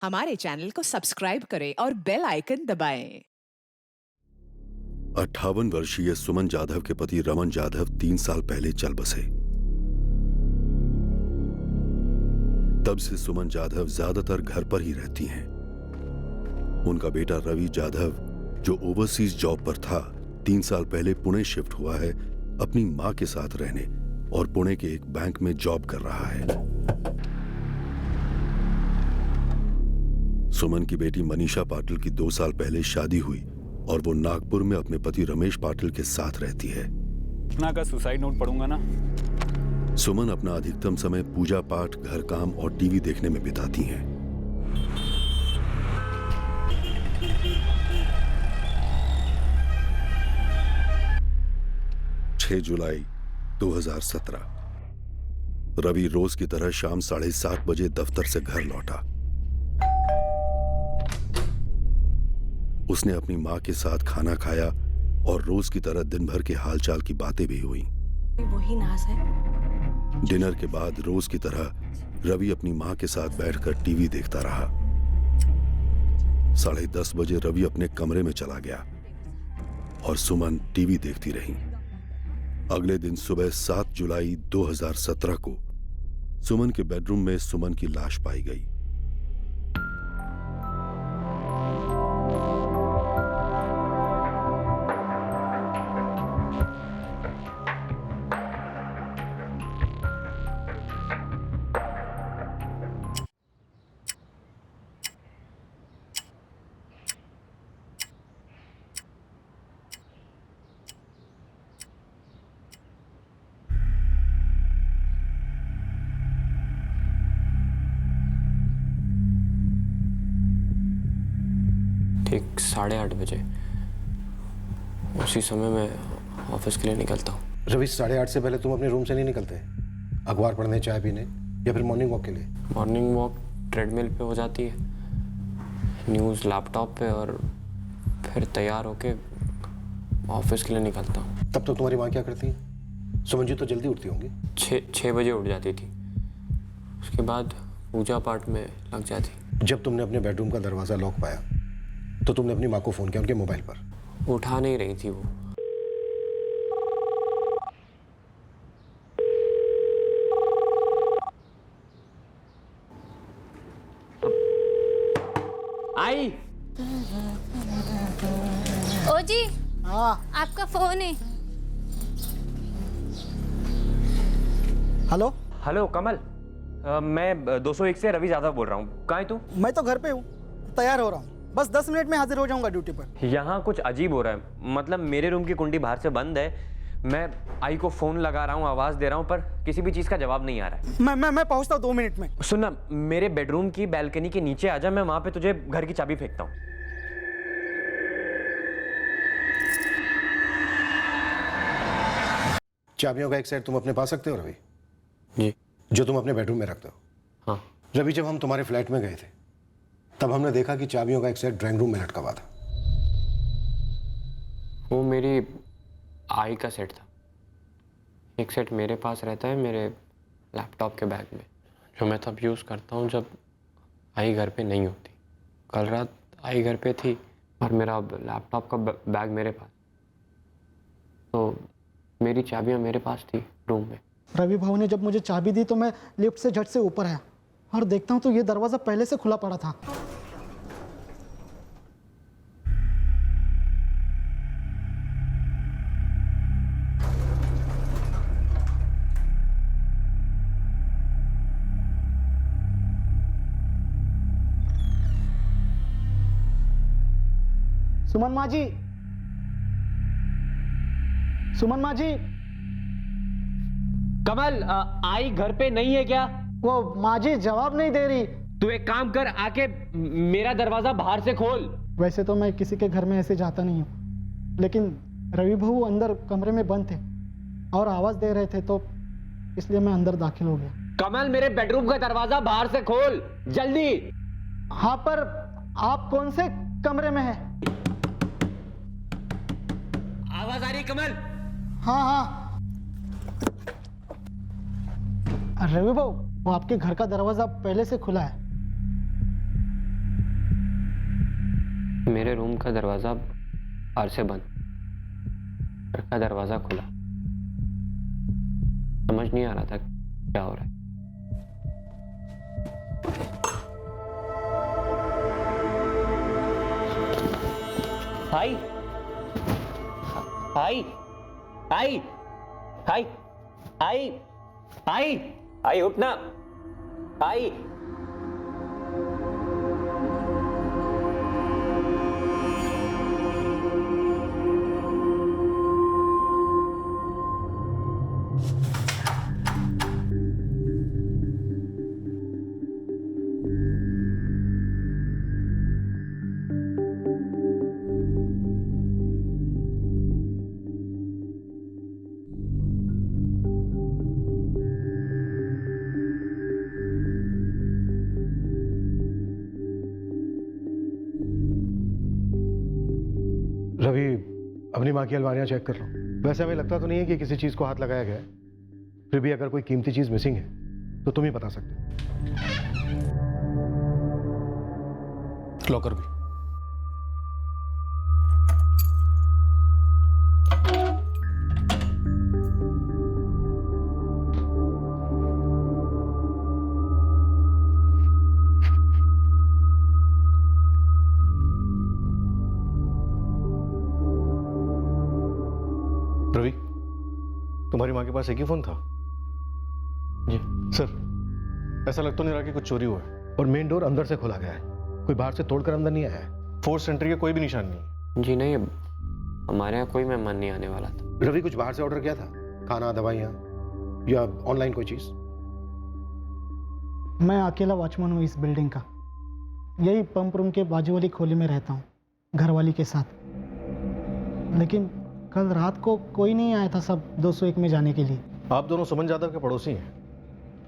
हमारे चैनल को सब्सक्राइब करें और बेल आइकन दबाएं। 58 वर्षीय सुमन जाधव के पति रमन जाधव 3 साल पहले चल बसे। तब से सुमन जाधव ज्यादातर घर पर ही रहती हैं। उनका बेटा रवि जाधव जो ओवरसीज जॉब पर था 3 साल पहले पुणे शिफ्ट हुआ है अपनी मां के साथ रहने और पुणे के एक बैंक में जॉब कर रहा है। सुमन की बेटी मनीषा पाटिल की 2 साल पहले शादी हुई और वो नागपुर में अपने पति रमेश पाटिल के साथ रहती है। इतना का सुसाइड नोट पढ़ूंगा ना। सुमन अपना अधिकतम समय पूजा पाठ, घर काम और टीवी देखने में बिताती हैं। जुलाई 2017 रवि रोज की तरह शाम 7:30 बजे दफ्तर से घर लौटा। उसने अपनी मां के साथ खाना खाया और रोज की तरह दिन भर के हालचाल की बातें भी हुई। वही नाज है। डिनर के बाद रोज की तरह रवि अपनी मां के साथ बैठकर टीवी देखता रहा। 10:30 बजे रवि अपने कमरे में चला गया और सुमन टीवी देखती रही। अगले दिन सुबह 7 जुलाई 2017 को सुमन के बेडरूम में सुमन की लाश पाई गई। ठीक 8:30 बजे उसी समय मैं ऑफिस के लिए निकलता हूँ। रवि 8:30 से पहले तुम अपने रूम से नहीं निकलते? अखबार पढ़ने, चाय पीने या फिर मॉर्निंग वॉक के लिए? मॉर्निंग वॉक ट्रेडमिल पे हो जाती है, न्यूज़ लैपटॉप पे और फिर तैयार होके ऑफिस के लिए निकलता हूँ। तब तो तुम्हारी माँ क्या करती है? सुमन जी तो जल्दी उठती होंगी। 6 बजे उठ जाती थी, उसके बाद पूजा पाठ में लग जाती। जब तुमने अपने बेडरूम का दरवाजा लॉक पाया तो तुमने अपनी माँ को फोन किया उनके मोबाइल पर? उठा नहीं रही थी वो। आई। ओ जी, हाँ आपका फोन है। हेलो हेलो कमल, मैं 201 से रवि जाधव बोल रहा हूँ। कहाँ है तू? मैं तो घर पे हूँ, तैयार हो रहा हूँ। बस 10 मिनट में हाजिर हो जाऊंगा ड्यूटी पर। यहाँ कुछ अजीब हो रहा है। मतलब मेरे रूम की कुंडी बाहर से बंद है। मैं आई को फोन लगा रहा हूँ, आवाज दे रहा हूँ, पर किसी भी चीज का जवाब नहीं आ रहा है। मैं पहुँचता हूँ 2 मिनट में। सुनना, मेरे बेडरूम की बैल्कनी के नीचे आ जा, मैं वहां पे तुझे घर की चाबी फेंकता हूँ। चाबियों का एक सेट तुम अपने पास रखते हो रवि? जी। जो तुम अपने बेडरूम में रखते हो? हाँ। रवि, जब हम तुम्हारे फ्लैट में गए थे तब हमने देखा कि चाबियों का एक सेट ड्राइंग रूम में लटका हुआ था। वो मेरी आई का सेट था। एक सेट मेरे पास रहता है मेरे लैपटॉप के बैग में, जो मैं तब यूज़ करता हूँ जब आई घर पे नहीं होती। कल रात आई घर पे थी और मेरा लैपटॉप का बैग मेरे पास, तो मेरी चाबियाँ मेरे पास थी रूम में। रवि भाऊ ने जब मुझे चाबी दी तो मैं लिफ्ट से झट से ऊपर आया और देखता हूँ तो ये दरवाज़ा पहले से खुला पड़ा था। सुमन माँ जी, सुमन माँ जी। कमल, आई घर पे नहीं है क्या? वो माँ जी जवाब नहीं दे रही। तू एक काम कर, आके मेरा दरवाजा बाहर से खोल। वैसे तो मैं किसी के घर में ऐसे जाता नहीं हूँ, लेकिन रवि भाऊ अंदर कमरे में बंद थे और आवाज दे रहे थे, तो इसलिए मैं अंदर दाखिल हो गया। कमल, मेरे बेडरूम का दरवाजा बाहर से खोल जल्दी। हाँ, पर आप कौन से कमरे में हैं? आवाज आ रही कमल? हाँ हाँ। रवि भाऊ, वो आपके घर का दरवाजा पहले से खुला है। मेरे रूम का दरवाज़ा बाहर से बंद, घर का दरवाज़ा खुला। समझ नहीं आ रहा था क्या हो रहा है। हाय हाय हाय हाय हाय हाय हाय, उठना हाय। रवि, अपनी माँ की अलमारियाँ चेक कर लो। वैसे हमें लगता तो नहीं है कि किसी चीज़ को हाथ लगाया गया है, फिर भी अगर कोई कीमती चीज़ मिसिंग है तो तुम ही बता सकते हो। लॉकर भी। रवि, तुम्हारी माँ के पास एक ही फोन था? जी सर, ऐसा लग तो नहीं रहा कि कुछ चोरी हुआ है, और मेन डोर अंदर से खोला गया है, कोई बाहर से तोड़कर अंदर नहीं आया है। फोर्स एंट्री का कोई भी निशान नहीं। जी नहीं, हमारे यहाँ कोई मेहमान नहीं आने वाला था। रवि, कुछ बाहर से ऑर्डर किया था? खाना, दवाइयाँ या ऑनलाइन कोई चीज? मैं अकेला वॉचमैन हूँ इस बिल्डिंग का। यही पंप रूम के बाजू वाली खोली में रहता हूँ घरवाली के साथ। लेकिन कल रात को कोई नहीं आया था सब 201 में जाने के लिए। आप दोनों सुमन जाधव के पड़ोसी हैं।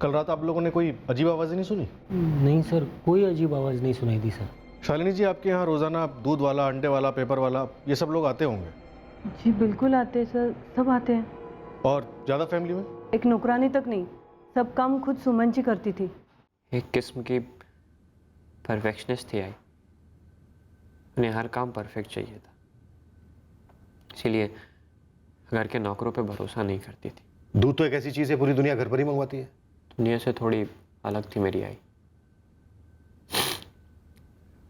कल रात आप लोगों ने कोई अजीब आवाज़ नहीं सुनी? नहीं सर, कोई अजीब आवाज़ नहीं सुनाई दी सर। शालिनी जी, आपके यहाँ रोज़ाना दूध वाला, अंडे वाला, पेपर वाला, ये सब लोग आते होंगे? जी बिल्कुल आते हैं सर, सब आते हैं। और ज़्यादा फैमिली में? एक नौकरानी तक नहीं, सब काम खुद सुमन जी करती थी। एक किस्म की परफेक्शनिस्ट थी आई। उन्हें हर काम परफेक्ट चाहिए था, इसीलिए घर के नौकरों पे भरोसा नहीं करती थी। दूध तो एक ऐसी चीज़ है पूरी दुनिया घर पर ही मंगवाती है। दुनिया से थोड़ी अलग थी मेरी आई।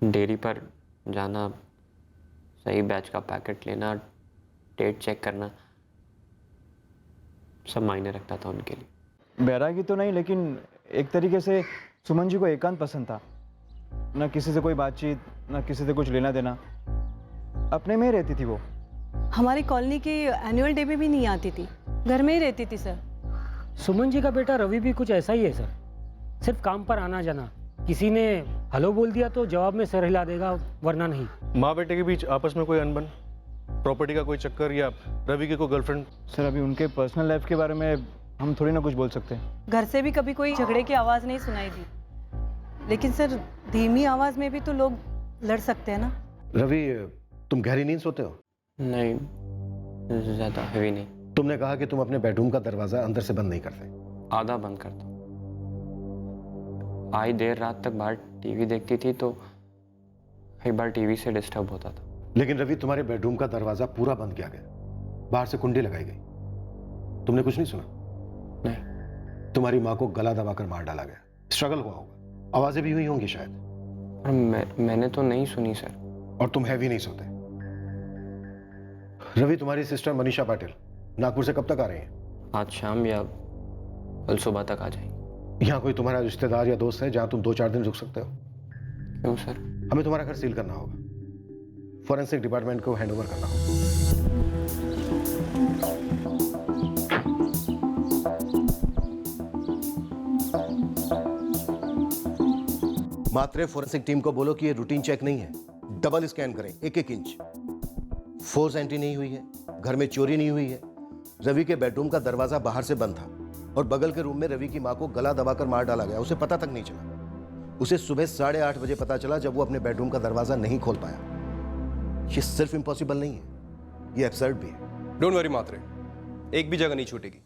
डेयरी पर जाना, सही बैच का पैकेट लेना, डेट चेक करना, सब मायने रखता था उनके लिए। बैरागी तो नहीं, लेकिन एक तरीके से सुमन जी को एकांत पसंद था। ना किसी से कोई बातचीत, ना किसी से कुछ लेना देना, अपने में ही रहती थी वो। हमारी कॉलोनी की एनुअल डे में भी नहीं आती थी, घर में ही रहती थी सर। सुमन जी का बेटा रवि भी कुछ ऐसा ही है सर, सिर्फ काम पर आना जाना। किसी ने हेलो बोल दिया तो जवाब में सर हिला देगा, वरना नहीं। माँ बेटे के बीच आपस में कोई अनबन, प्रॉपर्टी का कोई चक्कर, या रवि की कोई गर्लफ्रेंड? सर, अभी उनके पर्सनल लाइफ के बारे में हम थोड़ी ना कुछ बोल सकते हैं। घर से भी कभी कोई झगड़े की आवाज़ नहीं सुनाई दी, लेकिन सर धीमी आवाज़ में भी तो लोग लड़ सकते हैं ना। रवि, तुम गहरी नींद सोते हो? नहीं, ज़्यादा हैवी नहीं। तुमने कहा कि तुम अपने बेडरूम का दरवाजा अंदर से बंद नहीं करते। आधा बंद करता हूँ। आई देर रात तक बाहर टीवी देखती थी तो एक बार टीवी से डिस्टर्ब होता था। लेकिन रवि, तुम्हारे बेडरूम का दरवाजा पूरा बंद किया गया, बाहर से कुंडी लगाई गई, तुमने कुछ नहीं सुना? नहीं। तुम्हारी माँ को गला दबाकर मार डाला गया, स्ट्रगल हुआ होगा, आवाजें भी हुई होंगी शायद। और मैंने तो नहीं सुनी सर। और तुम हैवी नहीं सोते। रवि, तुम्हारी सिस्टर मनीषा पाटिल नागपुर से कब तक आ रही हैं? आज शाम या कल सुबह तक आ जाएंगे। यहाँ कोई तुम्हारा रिश्तेदार या दोस्त है जहाँ तुम 2-4 दिन रुक सकते हो? क्यों सर? हमें तुम्हारा घर सील करना होगा, फॉरेंसिक डिपार्टमेंट को हैंडओवर करना होगा। मात्रे फॉरेंसिक टीम को बोलो कि ये रूटीन चेक नहीं है, डबल स्कैन करें, 1-1 इंच। फोर्स एंट्री नहीं हुई है, घर में चोरी नहीं हुई है। रवि के बेडरूम का दरवाजा बाहर से बंद था और बगल के रूम में रवि की मां को गला दबाकर मार डाला गया, उसे पता तक नहीं चला। उसे सुबह 8:30 बजे पता चला जब वो अपने बेडरूम का दरवाजा नहीं खोल पाया। ये सिर्फ इम्पॉसिबल नहीं है, ये एब्सर्ड भी है। डोंट वरी मात्रे, एक भी जगह नहीं छूटेगी।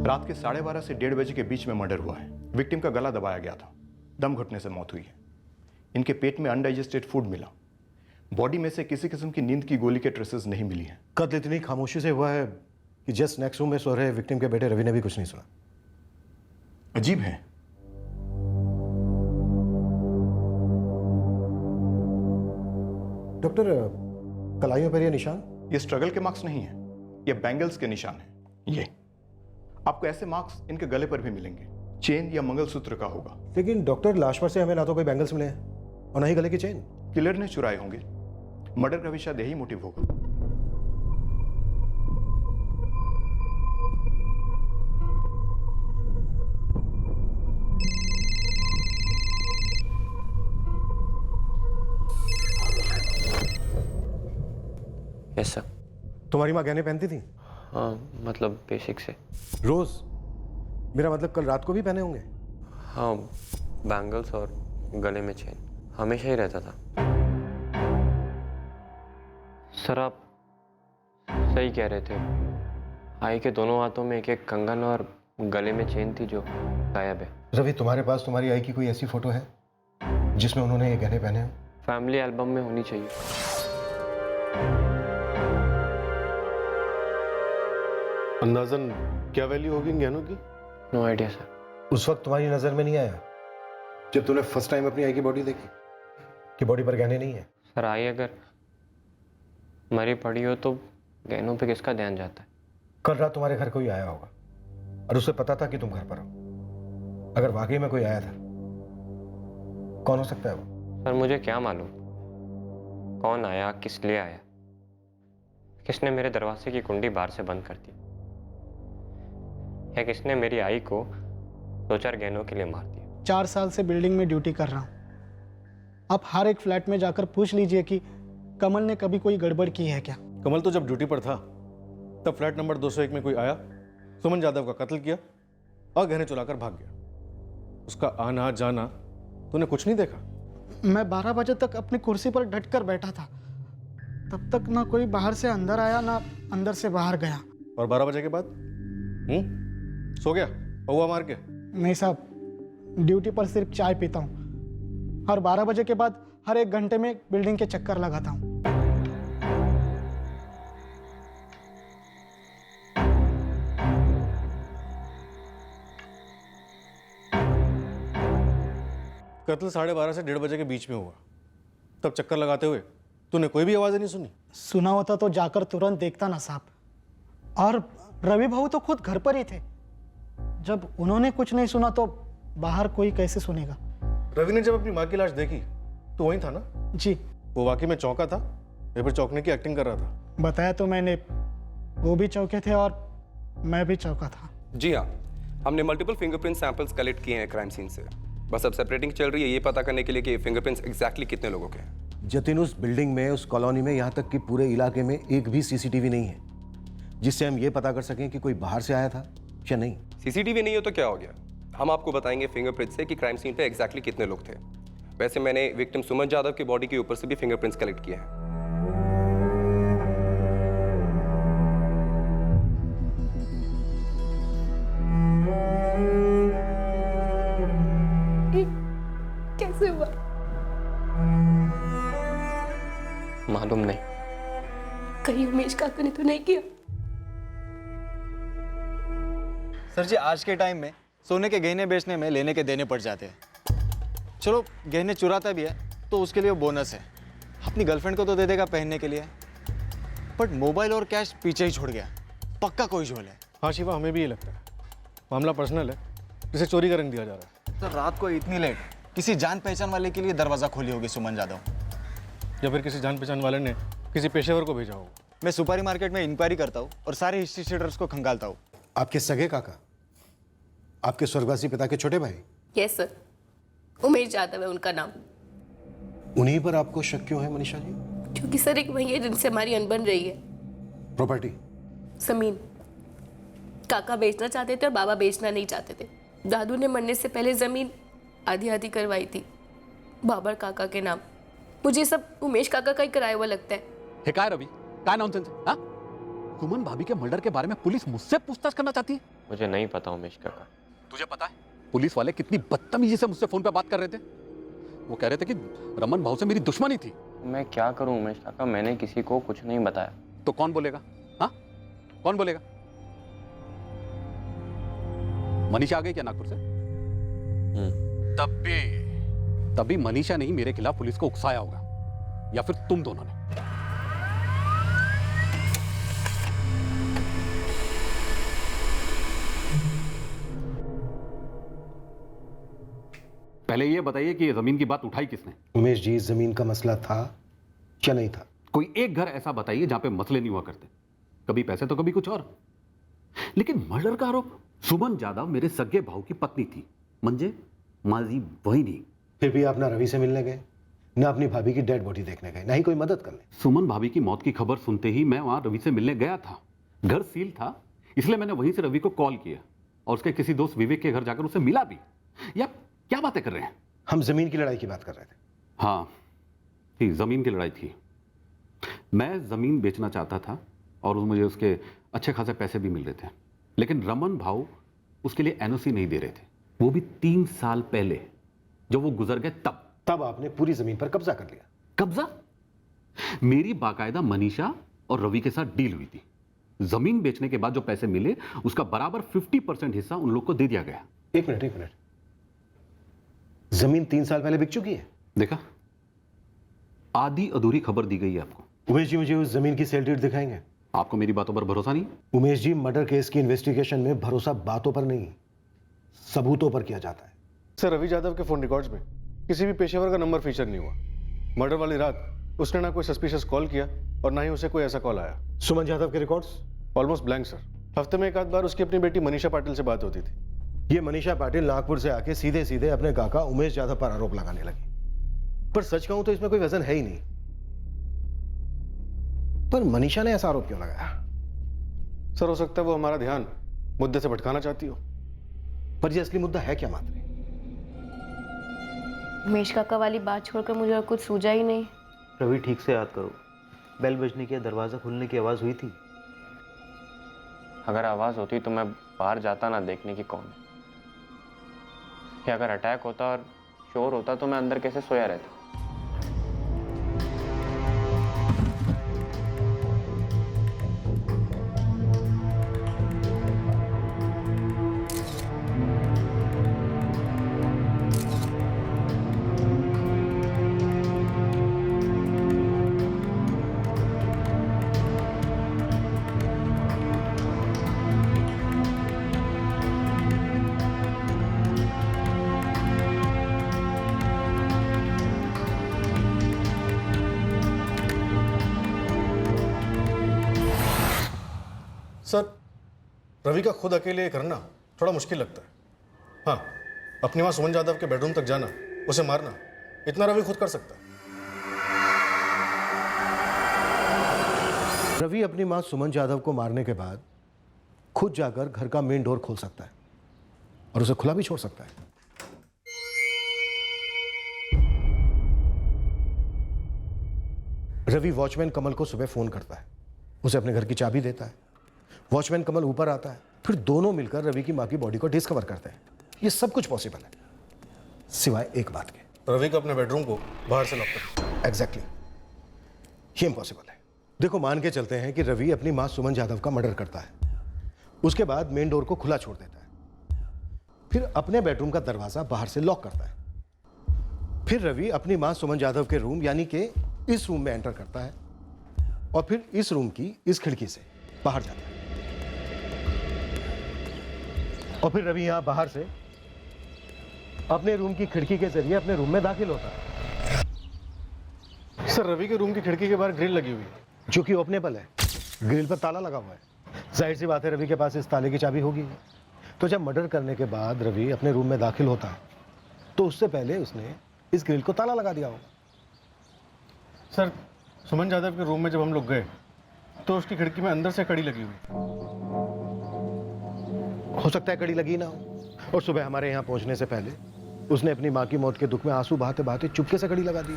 रात के 12:30 से 1:30 बजे के बीच में मर्डर हुआ है। विक्टिम का गला दबाया गया था, दम घुटने से मौत हुई है। इनके पेट में अनडाइजेस्टेड फूड मिला। बॉडी में से किसी किस्म की नींद की गोली के ट्रेसेस नहीं मिली हैं। कत्ल इतनी खामोशी से हुआ है कि जस्ट नेक्स्ट रूम में सो रहे विक्टिम के बेटे रवि ने भी कुछ नहीं सुना। अजीब है। डॉक्टर, कलाइयों पर ये निशान? ये स्ट्रगल के मार्क्स नहीं है, ये बैंगल्स के निशान हैं। ये आपको ऐसे मार्क्स इनके गले पर भी मिलेंगे। चेन या मंगलसूत्र का होगा। लेकिन डॉक्टर, लाश पर से हमें ना तो कोई बैंगल्स मिले हैं और ना ही गले की चेन। किलर ने चुराए होंगे। मर्डर का भी शायद यही मोटिव होगा। Yes sir. तुम्हारी माँ गहने पहनती थी? हाँ, मतलब बेसिक से। रोज? मेरा मतलब कल रात को भी पहने होंगे? हाँ, बैंगल्स और गले में चेन हमेशा ही रहता था। सर आप सही कह रहे थे। आई के दोनों हाथों में एक एक कंगन और गले में चेन थी जो गायब है। रवि, तुम्हारे पास तुम्हारी आई की कोई ऐसी फोटो है जिसमें उन्होंने ये गहने पहने हो? फैमिली एल्बम में होनी चाहिए। अंदाजन क्या वैल्यू होगी इन गहनों की? No idea sir. उस वक्त तुम्हारी नजर में नहीं आया जब तूने फर्स्ट टाइम अपनी आई की बॉडी देखी कि बॉडी पर गहने नहीं है? सर आई अगर मरी पड़ी हो तो गहनों पे किसका ध्यान जाता है? कल रात तुम्हारे घर कोई आया होगा और उसे पता था कि तुम घर पर हो। अगर वाकई में कोई आया था, कौन हो सकता है वो? सर मुझे क्या मालूम कौन आया, किस लिए आया, किसने मेरे दरवाजे की कुंडी बाहर से बंद कर दी, या किसने मेरी आई को 2-4 गहनों के लिए मार दिया। 4 साल से बिल्डिंग में ड्यूटी कर रहा हूँ। आप हर एक फ्लैट में जाकर पूछ लीजिए कि कमल ने कभी कोई गड़बड़ की है क्या। कमल तो जब ड्यूटी पर था तब फ्लैट नंबर 201 में कोई आया, सुमन जाधव का कत्ल किया और गहने चुराकर भाग गया। उसका आना जाना तूने कुछ नहीं देखा? मैं 12 बजे तक अपनी कुर्सी पर डट कर बैठा था। तब तक ना कोई बाहर से अंदर आया ना अंदर से बाहर गया। और 12 बजे के बाद सो गया पौवा मार के? नहीं साहब, ड्यूटी पर सिर्फ चाय पीता हूँ और 12 बजे के बाद हर 1 घंटे में बिल्डिंग के चक्कर लगाता हूँ। कत्ल 12:30 से 1:30 बजे के बीच में हुआ। तब चक्कर लगाते हुए तूने कोई भी आवाज़ नहीं सुनी? सुना होता तो जाकर तुरंत देखता ना साहब। और रवि भाऊ तो खुद घर पर ही थे। जब उन्होंने कुछ नहीं सुना तो बाहर कोई कैसे सुनेगा? रवि ने जब अपनी माँ की लाश देखी तो वहीं था ना? जी। वो वाकई में चौंका था या फिर चौंकने की एक्टिंग कर रहा था? बताया तो मैंने, वो भी चौंके थे और मैं भी चौंका था। जी हाँ, हमने मल्टीपल फिंगरप्रिंट सैंपल्स कलेक्ट किए हैं क्राइम सीन से। बस अब सेपरेटिंग चल रही है ये पता करने के लिए कि फिंगरप्रिंट्स एग्जैक्टली कितने लोगों के हैं। जतिन, उस बिल्डिंग में, उस कॉलोनी में, यहाँ तक कि पूरे इलाके में एक भी सीसीटीवी नहीं है जिससे हम ये पता कर सकें कि कोई बाहर से आया था या नहीं। सीसीटीवी नहीं हो तो क्या हो गया? हम आपको बताएंगे फिंगरप्रिंट से कि क्राइम सीन पे एग्जैक्टली कितने लोग थे। वैसे मैंने विक्टिम सुमन जाधव की बॉडी के ऊपर से भी फिंगरप्रिंट्स कलेक्ट किए हैं। कैसे हुआ? मालूम नहीं। कहीं उमेश काका ने तो नहीं किया? सर जी, आज के टाइम में सोने के गहने बेचने में लेने के देने पड़ जाते हैं। चलो गहने चुराता भी है तो उसके लिए बोनस है, अपनी गर्लफ्रेंड को तो दे देगा पहनने के लिए, बट मोबाइल और कैश पीछे ही छोड़ गया। पक्का कोई झोल है। हाँ शिवा, हमें भी ये लगता है। मामला पर्सनल है, इसे चोरी का रंग दिया जा रहा है। सर रात को इतनी लेट किसी जान पहचान वाले के लिए दरवाज़ा खोली होगी सुमन जाधव, या फिर किसी जान पहचान वाले ने किसी पेशेवर को भेजा होगा। मैं सुपारी मार्केट में इंक्वायरी करता हूँ और सारे हिस्ट्री शीटर्स को खंगालता हूँ। आपके सगे काका, आपके स्वर्गवासी पिता के छोटे भाई? यस सर, उमेश जाधव है उनका नाम। उन्हीं पर आपको शक क्यों है मनीषा जी? क्योंकि सर एक वही है जिनसे हमारी अनबन रही है। प्रॉपर्टी? जमीन काका बेचना चाहते थे और बाबा बेचना नहीं चाहते थे। दादू ने मरने से पहले जमीन आधी आधी करवाई थी बाबर काका के नाम। मुझे सब उमेश काका का ही कराया हुआ लगता है। क्या रवि, क्या नॉनसेंस है? हाँ? सुमन भाभी के मर्डर के बारे में पुलिस मुझसे पूछताछ करना चाहती है? मुझे नहीं पता उमेश काका। तुझे पता है पुलिस वाले कितनी बदतमीजी से मुझसे फोन पे बात कर रहे थे? वो कह रहे थे कि रमन भाऊ से मेरी दुश्मनी थी। मैं क्या करूं उमेश काका, मैंने किसी को कुछ नहीं बताया। तो कौन बोलेगा? हाँ, कौन बोलेगा? मनीषा आ गई क्या नागपुर से? तभी मनीषा ने ही मेरे खिलाफ पुलिस को उकसाया होगा, या फिर तुम दोनों ने। पहले ये बताइए कि ये जमीन की बात उठाई किसने? उमेश जी, जमीन का मसला था या नहीं था? कोई एक घर ऐसा बताइए जहां पे मसले नहीं हुआ करते, कभी पैसे तो कभी कुछ और। लेकिन मर्डर का आरोप? सुमन जाधव मेरे सगे भाऊ की पत्नी थी, मंजे माजी वही नहीं। फिर भी आप ना रवि से मिलने गए, ना अपनी भाभी की डेड बॉडी देखने गए, ना ही कोई मदद करने। सुमन भाभी की मौत की खबर सुनते ही मैं वहां रवि से मिलने गया था। घर सील था, इसलिए मैंने वहीं से रवि को कॉल किया और उसके किसी दोस्त विवेक के घर जाकर उसे मिला भी। या क्या बातें कर रहे हैं? हम जमीन की लड़ाई की बात कर रहे थे। हाँ, जमीन की लड़ाई थी। मैं जमीन बेचना चाहता था और मुझे उसके अच्छे खासे पैसे भी मिल रहे थे, लेकिन रमन भाऊ उसके लिए एनओसी नहीं दे रहे थे, वो भी 3 साल पहले जब वो गुजर गए तब आपने पूरी जमीन पर कब्जा कर लिया। कब्जा? मेरी बाकायदा मनीषा और रवि के साथ डील हुई थी। जमीन बेचने के बाद जो पैसे मिले उसका बराबर 50% हिस्सा उन लोग को दे दिया गया। एक मिनट, जमीन 3 साल पहले बिक चुकी है। देखा, आधी अधूरी खबर दी गई है आपको। उमेश जी, मुझे उस जमीन की सेल डीड दिखाएंगे? आपको मेरी बातों पर भरोसा नहीं? उमेश जी, मर्डर केस की इन्वेस्टिगेशन में भरोसा बातों पर नहीं, सबूतों पर किया जाता है। सर, रवि यादव के फोन रिकॉर्ड्स में किसी भी पेशेवर का नंबर फीचर नहीं हुआ। मर्डर वाली रात उसने ना कोई सस्पिशियस कॉल किया और ना ही उसे कोई ऐसा कॉल आया। सुमन यादव के रिकॉर्ड्स ऑलमोस्ट ब्लैंक सर। हफ्ते में एक आध बार उसकी अपनी बेटी मनीषा पाटिल से बात होती थी। ये मनीषा पाटिल नागपुर से आके सीधे सीधे अपने काका उमेश यादव पर आरोप लगाने लगी। पर सच कहूं तो इसमें कोई वजन है ही नहीं। पर मनीषा ने ऐसा आरोप क्यों लगाया? सर, हो सकता है वो हमारा ध्यान मुद्दे से भटकाना चाहती हो। पर ये असली मुद्दा है क्या मात्रे? उमेश काका वाली बात छोड़कर मुझे और कुछ सूझा ही नहीं। रवि, ठीक से याद करो, बेल बजने की, दरवाजा खुलने की आवाज हुई थी? अगर आवाज होती तो मैं बाहर जाता ना देखने की कौन है। या अगर अटैक होता और शोर होता तो मैं अंदर कैसे सोया रहता। सर, रवि का खुद अकेले करना थोड़ा मुश्किल लगता है। हाँ, अपनी मां सुमन यादव के बेडरूम तक जाना, उसे मारना, इतना रवि खुद कर सकता है। रवि अपनी मां सुमन यादव को मारने के बाद खुद जाकर घर का मेन डोर खोल सकता है और उसे खुला भी छोड़ सकता है। रवि वॉचमैन कमल को सुबह फोन करता है, उसे अपने घर की चाबी देता है। वॉचमैन कमल ऊपर आता है, फिर दोनों मिलकर रवि की मां की बॉडी को डिस्कवर करते हैं। ये सब कुछ पॉसिबल है, सिवाय एक बात के। रवि को अपने बेडरूम को बाहर से लॉक कर। एग्जैक्टली, ये इम्पॉसिबल है। देखो, मान के चलते हैं कि रवि अपनी मां सुमन यादव का मर्डर करता है, उसके बाद मेन डोर को खुला छोड़ देता है, फिर अपने बेडरूम का दरवाजा बाहर से लॉक करता है। फिर रवि अपनी मां सुमन यादव के रूम यानी कि इस रूम में एंटर करता है और फिर इस रूम की इस खिड़की से बाहर जाता है और फिर रवि यहां बाहर से अपने रूम की खिड़की के जरिए अपने रूम में दाखिल होता है। सर, रवि के रूम की खिड़की के बाहर ग्रिल लगी हुई है जो कि ओपनेबल है, ग्रिल पर ताला लगा हुआ है। जाहिर सी बात है रवि के पास इस ताले की चाबी होगी। तो जब मर्डर करने के बाद रवि अपने रूम में दाखिल होता है तो उससे पहले उसने इस ग्रिल को ताला लगा दिया होगा। सर, सुमन यादव के रूम में जब हम लोग गए तो उसकी खिड़की में अंदर से कड़ी लगी हुई। हो सकता है कड़ी लगी ना हो और सुबह हमारे यहाँ पहुंचने से पहले उसने अपनी माँ की मौत के दुख में आंसू बहाते बहाते चुपके से कड़ी लगा दी।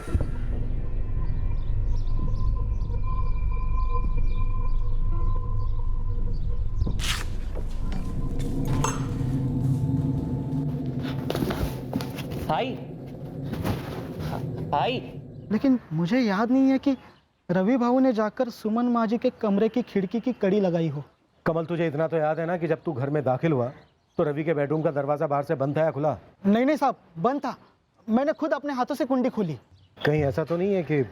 आई आई लेकिन मुझे याद नहीं है कि रवि भाऊ ने जाकर सुमन माँ जी के कमरे की खिड़की की कड़ी लगाई हो। कमल, तुझे इतना तो याद है ना कि जब तू घर में दाखिल हुआ तो रवि के बेडरूम का दरवाजा बाहर से बंद था या खुला? नहीं साहब, बंद था। मैंने खुद अपने हाथों से कुंडी खोली। कहीं ऐसा तो नहीं है कि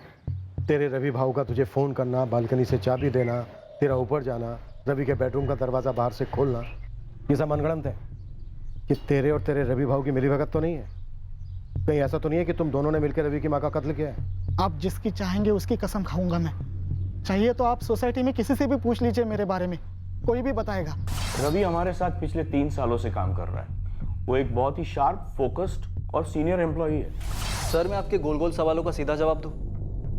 तेरे रवि भाऊ का तुझे फोन करना, बालकनी से चाबी देना, तेरा ऊपर जाना, रवि के बेडरूम का दरवाजा बाहर से खोलना, ये सब मनगढ़ंत है? कि तेरे और तेरे रवि भाऊ की मिलीभगत तो नहीं है? कहीं ऐसा तो नहीं है कि तुम दोनों ने मिलकर रवि की माँ का कत्ल किया है? आप जिसकी चाहेंगे उसकी कसम खाऊंगा मैं। चाहिए तो आप सोसाइटी में किसी से भी पूछ लीजिए मेरे बारे में, कोई भी बताएगा। रवि हमारे साथ पिछले 3 सालों से काम कर रहा है। वो एक बहुत ही शार्प, फोकस्ड और सीनियर एम्प्लॉई है। सर, मैं आपके गोल गोल सवालों का सीधा जवाब दूं?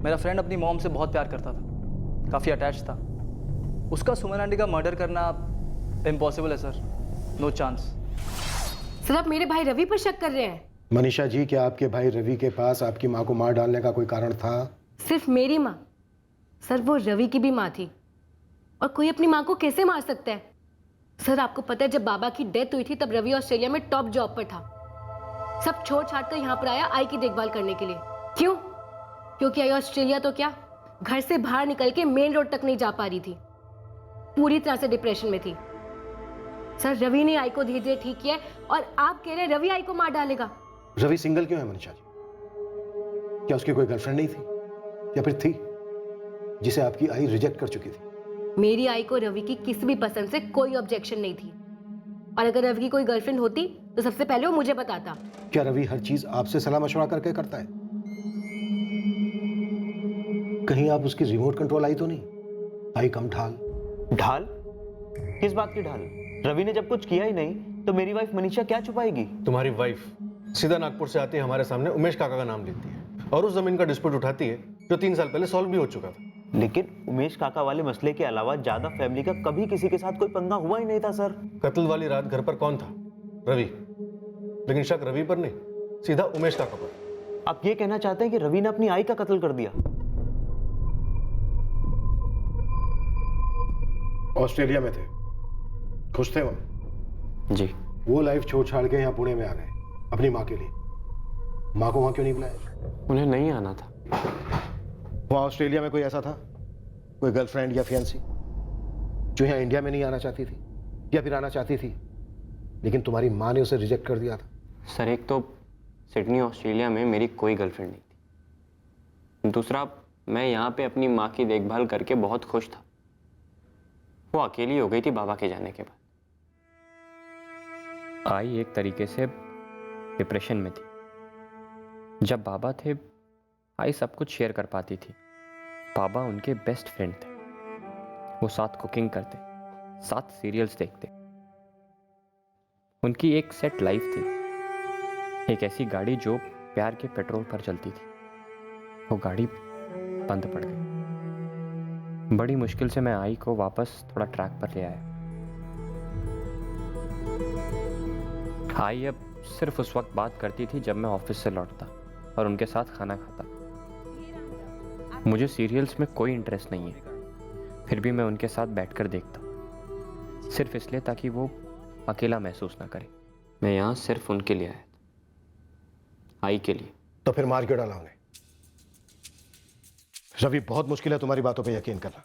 मेरा फ्रेंड अपनी मॉम से बहुत प्यार करता था, काफ़ी अटैच था। उसका सुमन आंटी का मर्डर करना इम्पॉसिबल है सर, नो चांस। सर, आप मेरे भाई रवि पर शक कर रहे हैं? मनीषा जी, क्या आपके भाई रवि के पास आपकी माँ को मार डालने का कोई कारण था? सिर्फ मेरी माँ? सर, वो रवि की भी माँ थी, और कोई अपनी माँ को कैसे मार सकता है? सर, आपको पता है जब बाबा की डेथ हुई थी तब रवि ऑस्ट्रेलिया में टॉप जॉब पर था। सब छोड़ छाड़ कर यहाँ पर आया आई की देखभाल करने के लिए। क्यों? क्योंकि आई ऑस्ट्रेलिया तो क्या, घर से बाहर निकल के मेन रोड तक नहीं जा पा रही थी, पूरी तरह से डिप्रेशन में थी। सर, रवि ने आई को धीरे धीरे ठीक किया और आप कह रहे हैं रवि आई को मार डालेगा? रवि सिंगल क्यों है मनीषा जी? क्या उसकी कोई गर्लफ्रेंड नहीं थी, या फिर थी जिसे आपकी आई रिजेक्ट कर चुकी थी? मेरी आई को रवि की किसी भी पसंद से कोई ऑब्जेक्शन नहीं थी, और अगर रवि की कोई गर्लफ्रेंड होती तो सबसे पहले वो मुझे बताता। क्या रवि हर चीज आपसे सलाह मशवरा करके करता है? कहीं आप उसकी रिमोट कंट्रोल आई तो नहीं? आई कम ढाल। ढाल? किस बात की ढाल? रवि ने जब कुछ किया ही नहीं तो मेरी वाइफ मनीषा क्या छुपाएगी? तुम्हारी वाइफ सीधा नागपुर से आती है, हमारे सामने उमेश काका का नाम लेती है और उस जमीन का डिस्प्यूट उठाती है जो 3 साल पहले सॉल्व भी हो चुका था। लेकिन उमेश काका वाले मसले के अलावा ज्यादा फैमिली का कभी किसी के साथ कोई पंगा हुआ ही नहीं था सर। कत्ल वाली रात घर पर कौन था? रवि। लेकिन शक रवि पर नहीं, सीधा उमेश काका पर। आप ये कहना चाहते हैं कि रवि ने अपनी आई का कत्ल कर दिया? ऑस्ट्रेलिया में थे, खुश थे वो? जी। वो लाइफ छोड़ छाड़ के यहाँ पुणे में आ गए अपनी माँ के लिए। माँ को वहाँ क्यों नहीं बुलाया? उन्हें नहीं आना था। वहाँ ऑस्ट्रेलिया में कोई ऐसा था, कोई गर्लफ्रेंड या फियांसी जो यहाँ इंडिया में नहीं आना चाहती थी, या फिर आना चाहती थी लेकिन तुम्हारी माँ ने उसे रिजेक्ट कर दिया था? सर, एक तो सिडनी ऑस्ट्रेलिया में मेरी कोई गर्लफ्रेंड नहीं थी, दूसरा मैं यहाँ पे अपनी माँ की देखभाल करके बहुत खुश था। वो अकेली हो गई थी बाबा के जाने के बाद। आई एक तरीके से डिप्रेशन में थी। जब बाबा थे आई सब कुछ शेयर कर पाती थी। बाबा उनके बेस्ट फ्रेंड थे। वो साथ कुकिंग करते, साथ सीरियल्स देखते। उनकी एक सेट लाइफ थी, एक ऐसी गाड़ी जो प्यार के पेट्रोल पर चलती थी। वो गाड़ी बंद पड़ गई। बड़ी मुश्किल से मैं आई को वापस थोड़ा ट्रैक पर ले आया। आई अब सिर्फ उस वक्त बात करती थी जब मैं ऑफिस से लौटता और उनके साथ खाना खाता। मुझे सीरियल्स में कोई इंटरेस्ट नहीं है, फिर भी मैं उनके साथ बैठकर देखता, सिर्फ इसलिए ताकि वो अकेला महसूस ना करे। मैं यहाँ सिर्फ उनके लिए आया था, आई के लिए। तो फिर मार क्यों डाला उन्हें? रवि, बहुत मुश्किल है तुम्हारी बातों पे यकीन करना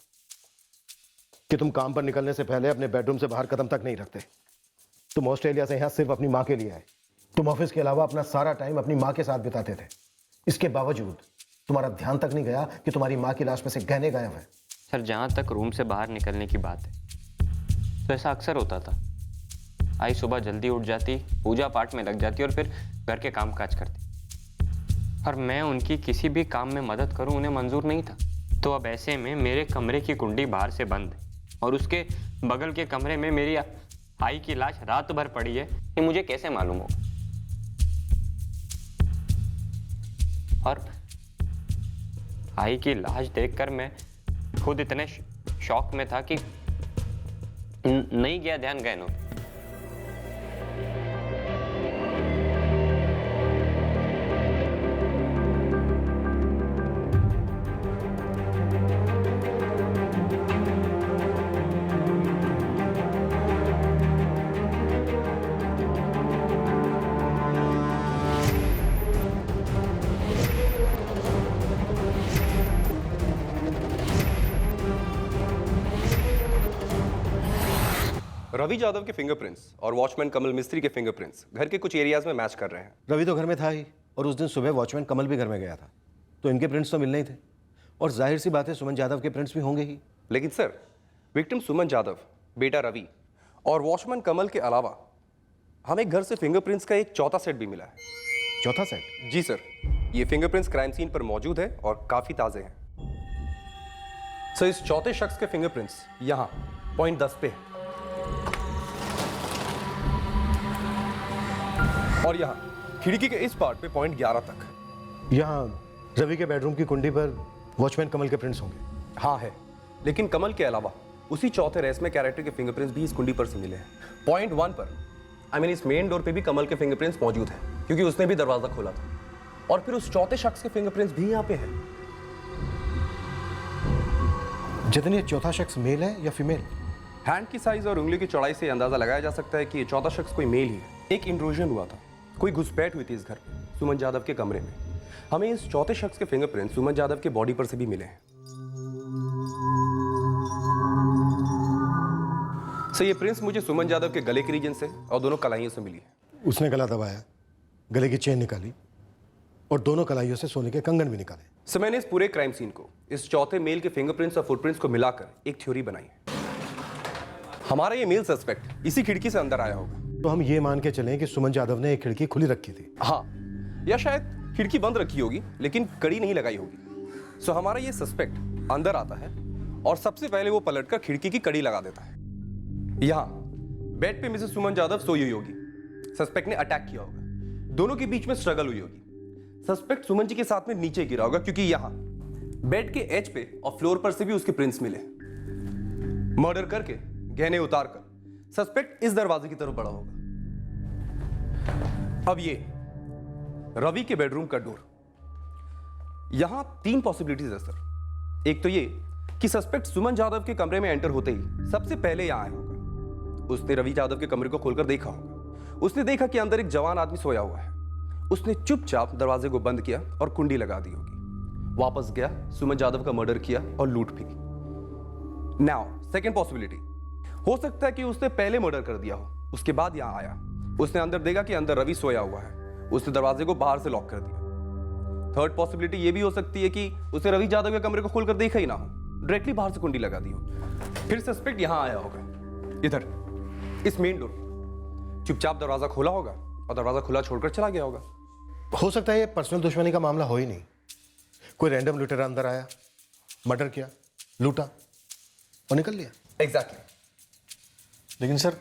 कि तुम काम पर निकलने से पहले अपने बेडरूम से बाहर कदम तक नहीं रखते। तुम ऑस्ट्रेलिया से यहाँ सिर्फ अपनी माँ के लिए आए। तुम ऑफिस के अलावा अपना सारा टाइम अपनी माँ के साथ बिताते थे। इसके बावजूद तुम्हारा ध्यान तक नहीं गया कि तुम्हारी माँ की लाश में से गहने गायब हैं। सर, जहाँ तक रूम से बाहर निकलने की बात है तो ऐसा अक्सर होता था। आई सुबह जल्दी उठ जाती, पूजा पाठ में लग जाती और फिर घर के काम काज करती, और मैं उनकी किसी भी काम में मदद करूं उन्हें मंजूर नहीं था। तो अब ऐसे में मेरे कमरे की कुंडी बाहर से बंद है और उसके बगल के कमरे में मेरी आई की लाश रात भर पड़ी है, ये मुझे कैसे मालूम होगा? और आई की लाश देखकर मैं खुद इतने शॉक में था कि नहीं गया ध्यान गहनों। रवि यादव के फिंगरप्रिंट्स और वॉचमैन कमल मिस्त्री के फिंगरप्रिंट्स घर के कुछ एरियाज में मैच कर रहे हैं। रवि तो घर में था ही, और उस दिन सुबह वॉचमैन कमल भी घर में गया था, तो इनके प्रिंट्स तो मिलने ही थे, और जाहिर सी बात है सुमन यादव के प्रिंट्स भी होंगे ही। लेकिन सर, विक्टिम सुमन यादव, बेटा रवि और वॉचमैन कमल के अलावा हमें घर से फिंगरप्रिंट्स का एक चौथा सेट भी मिला है। चौथा सेट? जी सर, ये फिंगरप्रिंट्स क्राइम सीन पर मौजूद है और काफी ताजे हैं। सर, इस चौथे शख्स के फिंगरप्रिंट्स यहां पॉइंट 10 पे है और यहां खिड़की के इस पार्ट पे पॉइंट 11 तक। यहाँ रवि के बेडरूम की कुंडी पर वॉचमैन कमल के प्रिंट्स होंगे? हाँ है, लेकिन कमल के अलावा उसी चौथे रेस में कैरेक्टर के फिंगरप्रिंट्स भी इस कुंडी पर से मिले हैं। पॉइंट 1 पर इस मेन डोर पे भी कमल के फिंगरप्रिंट्स मौजूद हैं, क्योंकि उसने भी दरवाजा खोला था। और फिर उस चौथे शख्स के फिंगरप्रिंट्स भी यहाँ पे हैं। जितनी ये चौथा शख्स मेल है या फीमेल? हैंड की साइज और उंगली की चौड़ाई से अंदाजा लगाया जा सकता है कि ये चौथा शख्स कोई मेल ही है। एक इंट्रूजन हुआ था, कोई घुसपैठ हुई थी इस घर पे सुमन यादव के कमरे में। हमें इस चौथे शख्स के फिंगरप्रिंट सुमन यादव के बॉडी पर से भी मिले हैं। सर, ये प्रिंट्स मुझे सुमन यादव के गले के रीजन से और दोनों कलाइयों से मिली है। उसने गला दबाया, गले की चेन निकाली और दोनों कलाइयों से सोने के कंगन भी निकाले। सर, मैंने इस पूरे क्राइम सीन को इस चौथे मेल के फिंगरप्रिंट्स और फुटप्रिंट्स को मिलाकर एक थ्योरी बनाई है। हमारा ये मेल सस्पेक्ट इसी खिड़की से अंदर आया होगा। तो हम ये मान के चलें कि सुमन यादव ने एक खिड़की खुली रखी थी? हाँ, या शायद खिड़की बंद रखी होगी लेकिन कड़ी नहीं लगाई होगी। सो हमारा ये सस्पेक्ट अंदर आता है और सबसे पहले वो पलटकर खिड़की की कड़ी लगा देता है। यहाँ बेड पे मिसेस सुमन यादव सोई हुई होगी, सस्पेक्ट ने अटैक किया होगा, दोनों के बीच में स्ट्रगल हुई होगी। सस्पेक्ट सुमन जी के साथ में नीचे गिरा होगा, क्योंकि यहाँ बेड के एज पे और फ्लोर पर से भी उसके प्रिंट्स मिले। मर्डर करके गहने उतारकर सस्पेक्ट इस दरवाजे की तरफ बढ़ा होगा। अब ये रवि के बेडरूम का डोर, यहां 3 पॉसिबिलिटीज है सर। एक तो ये कि सस्पेक्ट सुमन यादव के कमरे में एंटर होते ही सबसे पहले यहां आया होगा। उसने रवि यादव के कमरे को खोलकर देखा होगा। उसने देखा कि अंदर एक जवान आदमी सोया हुआ है। उसने चुपचाप दरवाजे को बंद किया और कुंडी लगा दी होगी। वापस गया, सुमन यादव का मर्डर किया और लूट भी। नाउ सेकंड पॉसिबिलिटी, हो सकता है कि उसने पहले मर्डर कर दिया हो, उसके बाद यहां आया। उसने अंदर देखा कि अंदर रवि सोया हुआ है, उसने दरवाजे को बाहर से लॉक कर दिया। थर्ड पॉसिबिलिटी ये भी हो सकती है कि उसने रवि यादव के कमरे को खोलकर देखा ही ना हो, डायरेक्टली बाहर से कुंडी लगा दी हो। फिर सस्पेक्ट यहां आया होगा, इधर इस मेन डोर, चुपचाप दरवाजा खोला होगा और दरवाजा खुला छोड़कर चला गया होगा। हो सकता है ये पर्सनल दुश्मनी का मामला हो ही नहीं, कोई रैंडम लुटेरा अंदर आया, मर्डर किया, लूटा और निकल लिया। एग्जैक्टली। लेकिन सर,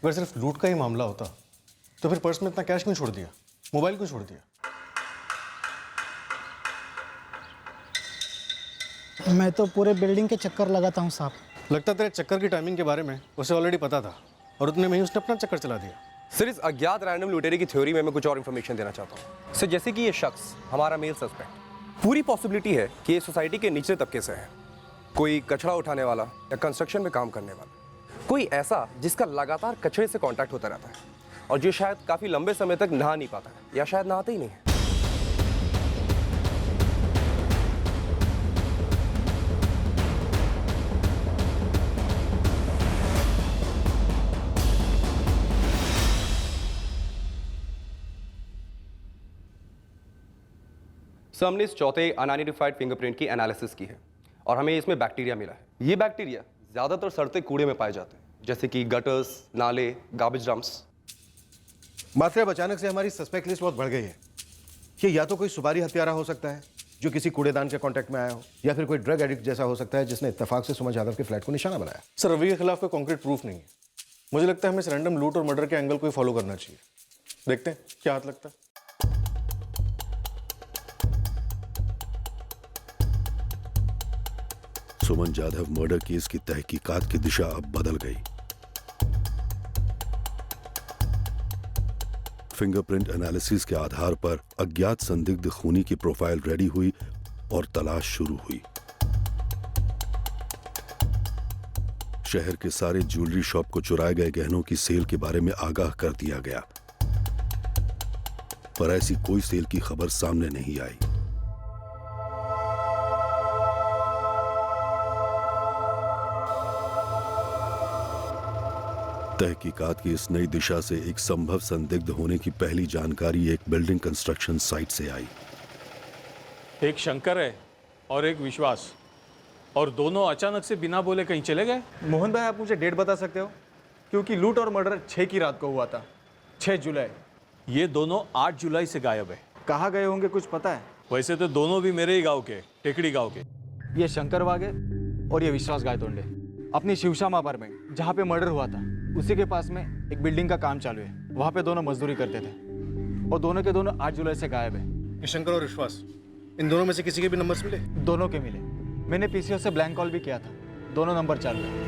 अगर सिर्फ लूट का ही मामला होता तो फिर पर्स में इतना कैश क्यों छोड़ दिया, मोबाइल क्यों छोड़ दिया? मैं तो पूरे बिल्डिंग के चक्कर लगाता हूँ साहब। लगता तेरे चक्कर की टाइमिंग के बारे में उसे ऑलरेडी पता था और उतने में ही उसने अपना चक्कर चला दिया। सर, इस अज्ञात रैंडम लुटेरे की थ्योरी में मैं कुछ और इन्फॉर्मेशन देना चाहता हूँ। सर, जैसे कि ये शख्स हमारा मेल सस्पेक्ट, पूरी पॉसिबिलिटी है कि ये सोसाइटी के निचले तबके से है। कोई कचरा उठाने वाला या कंस्ट्रक्शन में काम करने वाला, कोई ऐसा जिसका लगातार कचरे से कांटेक्ट होता रहता है और जो शायद काफ़ी लंबे समय तक नहा नहीं पाता है या शायद नहाता ही नहीं है। सो हमने इस चौथे अनआइडेंटिफाइड फिंगरप्रिंट की एनालिसिस की है और हमें इसमें बैक्टीरिया मिला है। ये बैक्टीरिया ज़्यादातर सड़ते कूड़े में पाए जाते हैं, जैसे कि गटर्स, नाले, गार्बेज डंप्स। मात्र अब अचानक से हमारी सस्पेक्ट लिस्ट बहुत बढ़ गई है। ये या तो कोई सुपारी हत्यारा हो सकता है जो किसी कूड़ेदान के कांटेक्ट में आया हो, या फिर कोई ड्रग एडिक्ट जैसा हो सकता है जिसने इत्तेफाक से सुमन यादव के फ्लैट को निशाना बनाया। सर, रवि के खिलाफ कोई कॉन्क्रीट प्रूफ नहीं है। मुझे लगता है हमें इस रैंडम लूट और मर्डर के एंगल को ही फॉलो करना चाहिए। देखते हैं क्या हाथ लगता है। सुमन यादव मर्डर केस की तहकीकात की दिशा अब बदल गई। फिंगरप्रिंट एनालिसिस के आधार पर अज्ञात संदिग्ध खूनी की प्रोफाइल रेडी हुई और तलाश शुरू हुई। शहर के सारे ज्वेलरी शॉप को चुराए गए गहनों की सेल के बारे में आगाह कर दिया गया, पर ऐसी कोई सेल की खबर सामने नहीं आई। तहकीकात की इस नई दिशा से एक संभव संदिग्ध होने की पहली जानकारी एक बिल्डिंग कंस्ट्रक्शन साइट से आई। एक शंकर है और एक विश्वास, और दोनों अचानक से बिना बोले कहीं चले गए। मोहन भाई, आप मुझे डेट बता सकते हो? क्योंकि लूट और मर्डर 6 की रात को हुआ था, 6 जुलाई। ये दोनों 8 जुलाई से गायब है। कहाँ गए होंगे कुछ पता है? वैसे तो दोनों भी मेरे ही गांव के, टेकड़ी गांव के। ये शंकर वागे और ये विश्वास गायतोंडे अपनी शिवश्याम अपार्टमेंट जहाँ पे मर्डर हुआ था उसी के पास में एक बिल्डिंग का काम चालू है, वहाँ पे दोनों मजदूरी करते थे और दोनों के दोनों 8 जुलाई से गायब है। शंकर और विश्वास, इन दोनों में से किसी के भी नंबर्स मिले? दोनों के मिले। मैंने पीसीओ से ब्लैंक कॉल भी किया था, दोनों नंबर चालू है।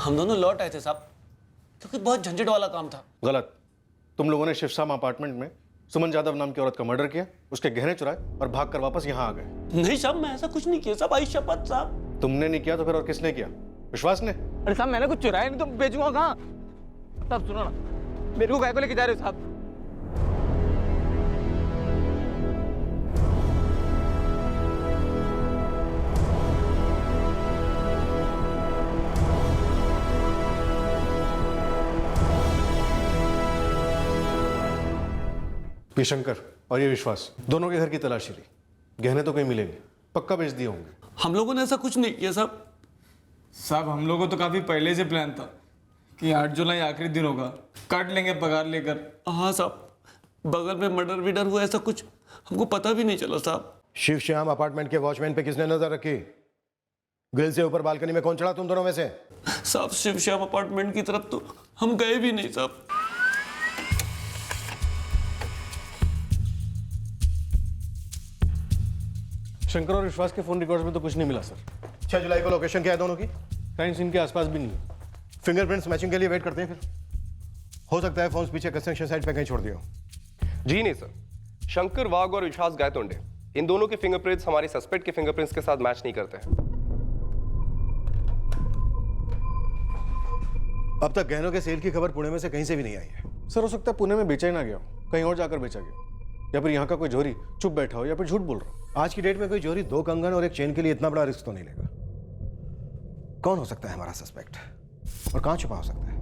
हम दोनों लौट आए थे साहब, क्योंकि बहुत झंझट वाला काम था। गलत। तुम लोगों ने शिवश्याम अपार्टमेंट में सुमन यादव नाम की औरत का मर्डर किया, उसके गहने चुराए और भागकर वापस यहाँ आ गए। नहीं साहब, मैं ऐसा कुछ नहीं किया साहब, आई शपथ साहब। तुमने नहीं किया तो फिर और किसने किया? विश्वास ने? अरे साहब, मैंने कुछ चुराया नहीं तो बेचूंगा कहाँ? साहब सुनो ना, मेरे को काय को लेके जा रहे हो साहब? ये शंकर और ये विश्वास, दोनों के घर की तलाशी ली, गहने तो कहीं मिले नहीं, पक्का बेच दिए होंगे। हम लोगों ने ऐसा कुछ नहीं किया साहब। साहब, हम लोगों को तो काफी पहले से प्लान था कि 8 जुलाई आखिरी दिन होगा, काट लेंगे पगार लेकर। हाँ साहब, बगल में मर्डर विडर हुआ, ऐसा कुछ हमको पता भी नहीं चला साहब। शिवश्याम अपार्टमेंट के वॉचमैन पे किसने नजर रखी? ग्रिल से ऊपर बालकनी में कौन चढ़ा तुम दोनों में से? साहब, शिवश्याम अपार्टमेंट की तरफ तो हम गए भी नहीं साहब। शंकर और विश्वास के फोन रिकॉर्ड्स में तो कुछ नहीं मिला सर। 6 जुलाई को लोकेशन क्या है दोनों की? क्राइम सीन के आसपास भी नहीं है। फिंगरप्रिंट्स मैचिंग के लिए वेट करते हैं फिर। हो सकता है फोन्स पीछे कंस्ट्रक्शन साइट पे कहीं छोड़ दिया हो। जी नहीं सर, शंकर वाघ और विश्वास गायतोंडे, इन दोनों के फिंगरप्रिंट्स हमारे सस्पेक्ट के फिंगरप्रिंट्स के साथ मैच नहीं करते हैं। अब तक गहनों के सेल की खबर पुणे में से कहीं से भी नहीं आई है। सर, हो सकता है पुणे में बेचा ही ना गया हो, कहीं और जाकर बेचा गया, या फिर यहाँ का कोई जोरी चुप बैठा हो, या फिर झूठ बोल रहा हो। आज की डेट में कोई जोरी 2 कंगन और एक चेन के लिए इतना बड़ा रिस्क तो नहीं लेगा। कौन हो सकता है हमारा सस्पेक्ट और कहां छुपा हो सकता है?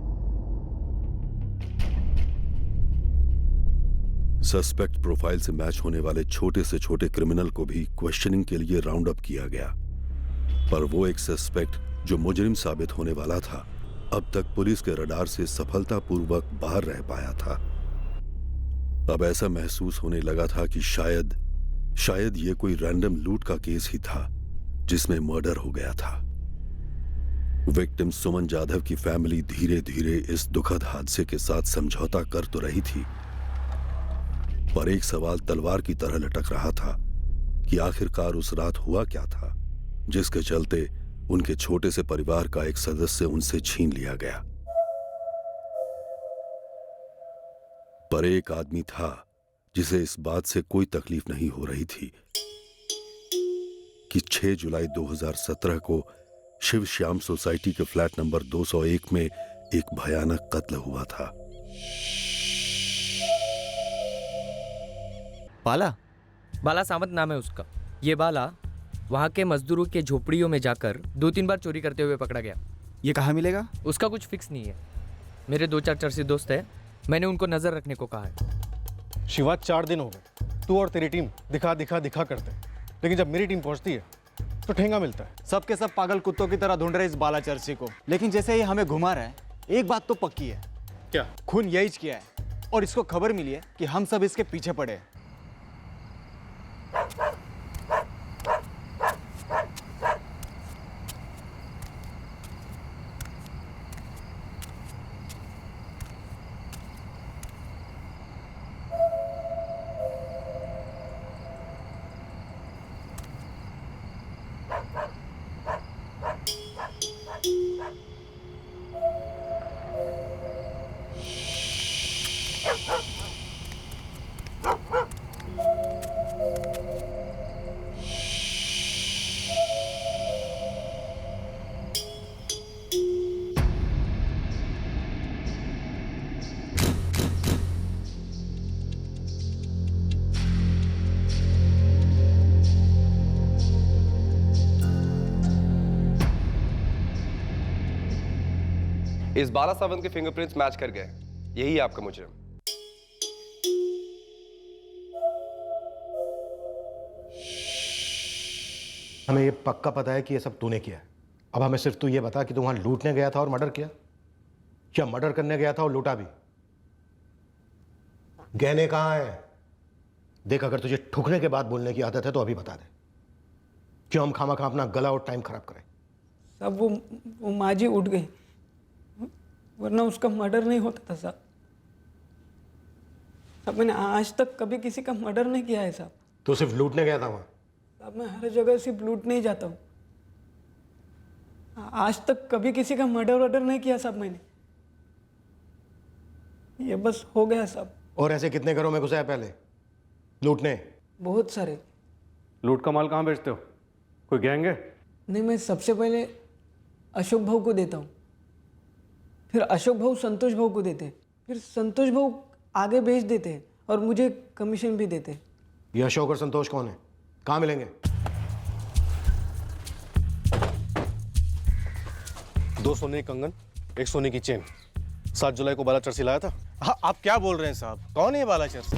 सस्पेक्ट प्रोफाइल से मैच होने वाले छोटे से छोटे क्रिमिनल को भी क्वेश्चनिंग के लिए राउंड अप किया गया, पर वो एक सस्पेक्ट जो मुजरिम साबित होने वाला था, अब तक पुलिस के रडार से सफलतापूर्वक बाहर रह पाया था। अब ऐसा महसूस होने लगा था कि शायद ये कोई रैंडम लूट का केस ही था जिसमें मर्डर हो गया था। विक्टिम सुमन जाधव की फैमिली धीरे धीरे इस दुखद हादसे के साथ समझौता कर तो रही थी, पर एक सवाल तलवार की तरह लटक रहा था कि आखिरकार उस रात हुआ क्या था जिसके चलते उनके छोटे से परिवार का एक सदस्य उनसे छीन लिया गया। पर एक आदमी था जिसे इस बात से कोई तकलीफ नहीं हो रही थी कि 6 जुलाई 2017 को शिव श्याम सोसाइटी के फ्लैट नंबर 201 में एक भयानक कत्ल हुआ था। बाला सामंत नाम है उसका। ये बाला वहाँ के मजदूरों के झोपड़ियों में जाकर 2-3 बार चोरी करते हुए पकड़ा गया। ये कहाँ मिलेगा? उसका कुछ फिक्स नहीं है। मेरे 2-4 चर्चित दोस्त हैं, मैंने उनको नजर रखने को कहा है। शिवा, 4 दिन हो गए तू और तेरी टीम दिखा करते, लेकिन जब मेरी टीम पहुंचती है तो ठेंगा मिलता है। सबके सब पागल कुत्तों की तरह ढूंढ रहे इस बाला चर्ची को, लेकिन जैसे ये हमें घुमा रहा है, एक बात तो पक्की है। क्या? खून यही किया है और इसको खबर मिली है कि हम सब इसके पीछे पड़े हैं। इस बाला सावंत के फिंगरप्रिंट्स मैच कर गए। यही है आपका मुजरिम। हमें ये पक्का पता है कि ये सब तूने किया है। अब हमें सिर्फ तू ये बता कि तू वहां लूटने गया था और मर्डर किया, या मर्डर करने गया था और लूटा भी? गहने कहाँ है? देख, अगर तुझे ठुकने के बाद बोलने की आदत है तो अभी बता दे, क्यों हम खामा खा अपना गला और टाइम खराब करें। साहब वो माँ जी उठ गई, वरना उसका मर्डर नहीं होता था साहब। साहब मैंने आज तक कभी किसी का मर्डर नहीं किया है साहब। तो सिर्फ लूटने गया था वहां? साहब मैं हर जगह सिर्फ लूट नहीं जाता हूँ। आज तक कभी किसी का मर्डर नहीं किया साहब मैंने। ये बस हो गया साहब। और ऐसे कितने घरों में घुसा है पहले लूटने? बहुत सारे। लूट का माल कहाँ बेचते हो? कोई गैंग है? नहीं, मैं सबसे पहले अशोक भाऊ को देता हूँ, फिर अशोक भाऊ संतोष भाऊ को देते हैं, फिर संतोष भाऊ आगे बेच देते हैं और मुझे कमीशन भी देते हैं। ये अशोक और संतोष कौन है? कहाँ मिलेंगे? 2 सोने की कंगन, 1 सोने की चेन। 7 जुलाई को बाला चर्सी लाया था। हाँ, आप क्या बोल रहे हैं साहब? कौन है ये बाला चर्सी?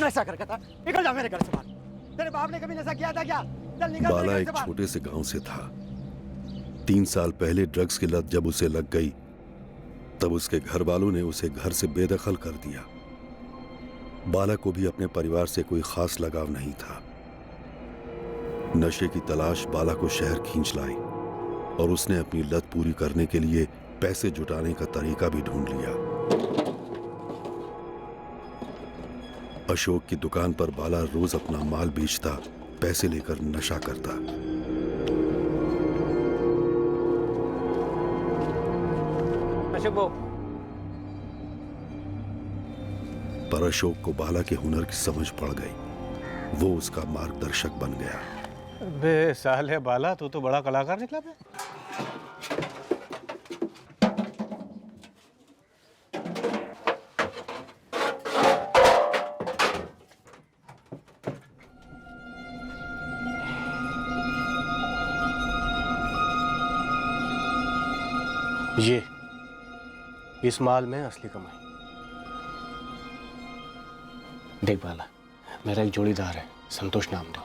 नशा करके था। निकल जा मेरे घर से बाहर। तेरे बाप ने कभी नशा किया था क्या? चल निकल बाला मेरे घर एक से बाहर। छोटे से गांव से था। 3 साल पहले ड्रग्स की लत जब उसे लग गई, तब उसके घर वालों ने उसे घर से बेदखल कर दिया। बाला को भी अपने परिवार से कोई खास लगाव नहीं था। नशे की तलाश बाला को शहर खींच लाई और उसने अपनी लत पूरी करने के लिए पैसे जुटाने का तरीका भी ढूंढ लिया। अशोक की दुकान पर बाला रोज अपना माल बेचता, पैसे लेकर नशा करता। अशोक भाऊ, पर अशोक को बाला के हुनर की समझ पड़ गई। वो उसका मार्गदर्शक बन गया। बे साले बाला, तू तो बड़ा कलाकार निकला बे। ये इस माल में असली कमाई। देख बाला, मेरा एक जोड़ीदार है संतोष नाम का।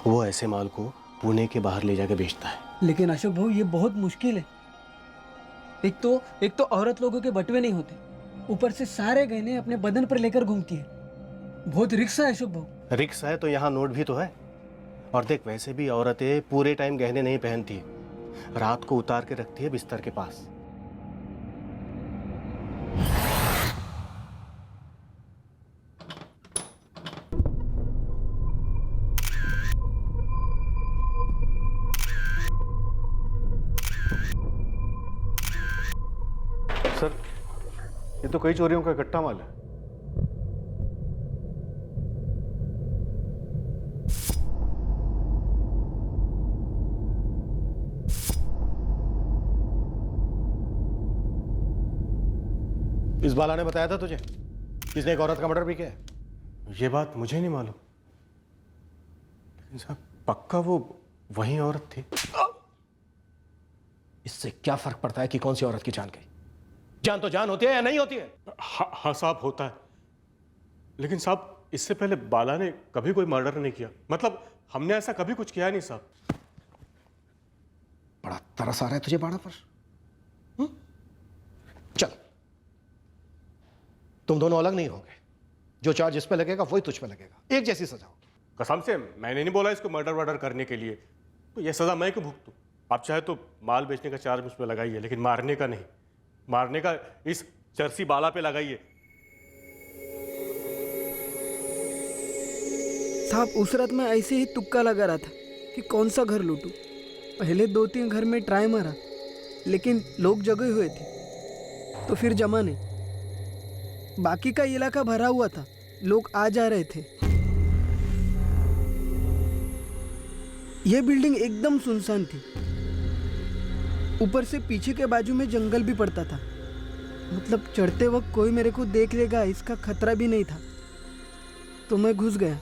वो ऐसे माल को पुणे के बाहर ले जाके बेचता है। लेकिन अशोक भाऊ ये बहुत मुश्किल है। एक तो औरत लोगों के बटवे नहीं होते, ऊपर से सारे गहने अपने बदन पर लेकर घूमती है। बहुत रिक्स है अशोक भाऊ। रिक्स है तो यहाँ नोट भी तो है। और देख, वैसे भी औरतें पूरे टाइम गहने नहीं पहनती, रात को उतार के रखती है बिस्तर के पास। सर, ये तो कई चोरियों का इकट्ठा माल है। इस बाला ने बताया था तुझे किसने एक औरत का मर्डर भी किया है? ये बात मुझे नहीं मालूम, लेकिन साहब पक्का वो वही औरत थी। इससे क्या फर्क पड़ता है कि कौन सी औरत की जान गई? जान तो जान होती है या नहीं होती है? हाँ साहब, होता है। लेकिन साहब, इससे पहले बाला ने कभी कोई मर्डर नहीं किया। मतलब हमने ऐसा कभी कुछ किया नहीं साहब। बड़ा तरस आ रहा है तुझे बाड़ा पर। चल, तुम दोनों अलग नहीं होगे। जो चार्ज इस पे लगेगा वही तुझ पे लगेगा। एक जैसी सजा होगी। कसम से मैंने नहीं बोला इसको मर्डर करने के लिए। तो ये सजा मैं क्यों भुगतूं? आप चाहे तो माल बेचने का चार्ज मुझ पे लगाइए, लेकिन मारने का नहीं। मारने का इस चर्सी बाला पे लगाइए। साहब, उस रात मैं ऐसे ही तुक्का लगा रहा था कि कौन सा घर लूटूं। पहले 2-3 घर में ट्राई मारा, लेकिन लोग जगे हुए थे तो फिर जमा नहीं। बाकी का इलाका भरा हुआ था, लोग आ जा रहे थे। यह बिल्डिंग एकदम सुनसान थी। ऊपर से पीछे के बाजू में जंगल भी पड़ता था। मतलब चढ़ते वक्त कोई मेरे को देख लेगा इसका खतरा भी नहीं था। तो मैं घुस गया।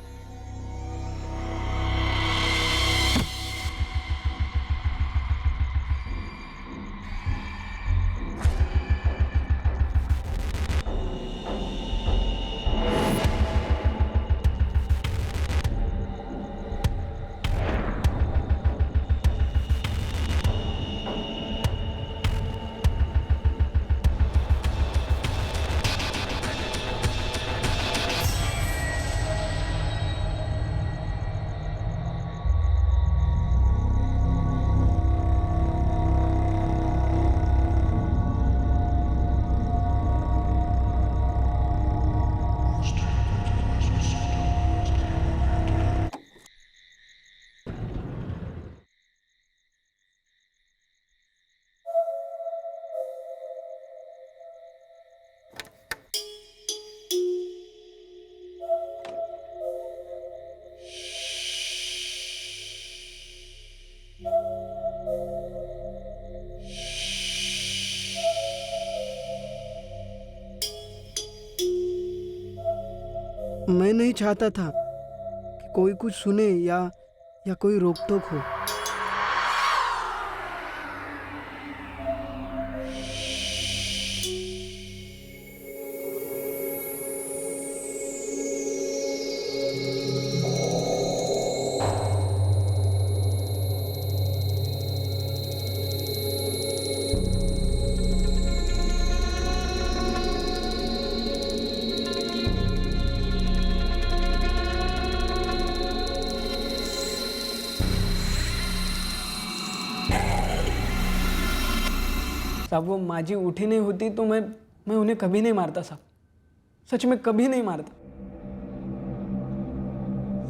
मैं नहीं चाहता था कि कोई कुछ सुने या कोई रोक टोक हो। साहब वो माँ जी उठी नहीं होती तो मैं उन्हें कभी नहीं मारता साहब, सच में कभी नहीं मारता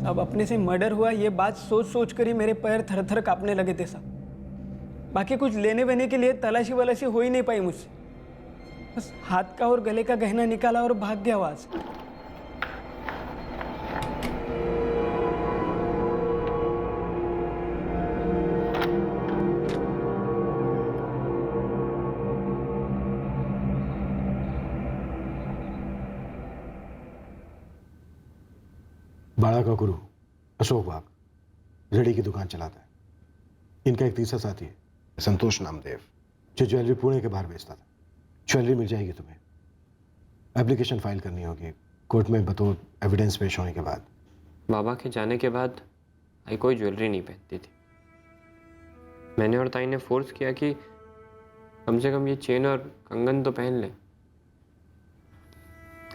साहब। अपने से मर्डर हुआ ये बात सोच सोच कर ही मेरे पैर थर थर कांपने लगे थे साहब। बाकी कुछ लेने वेने के लिए तलाशी वलाशी हो ही नहीं पाई मुझसे, बस हाथ का और गले का गहना निकाला और भाग गया वहां से। बाड़ा का गुरु अशोक बाग रेडी की दुकान चलाता है। इनका एक तीसरा साथी है संतोष नामदेव, जो ज्वेलरी पुणे के बाहर बेचता था। ज्वेलरी मिल जाएगी तुम्हें, एप्लीकेशन फाइल करनी होगी कोर्ट में बतौर एविडेंस पेश होने के बाद। बाबा के जाने के बाद आई कोई ज्वेलरी नहीं पहनती थी। मैंने और ताई ने फोर्स किया कि कम से कम ये चेन और कंगन तो पहन ले।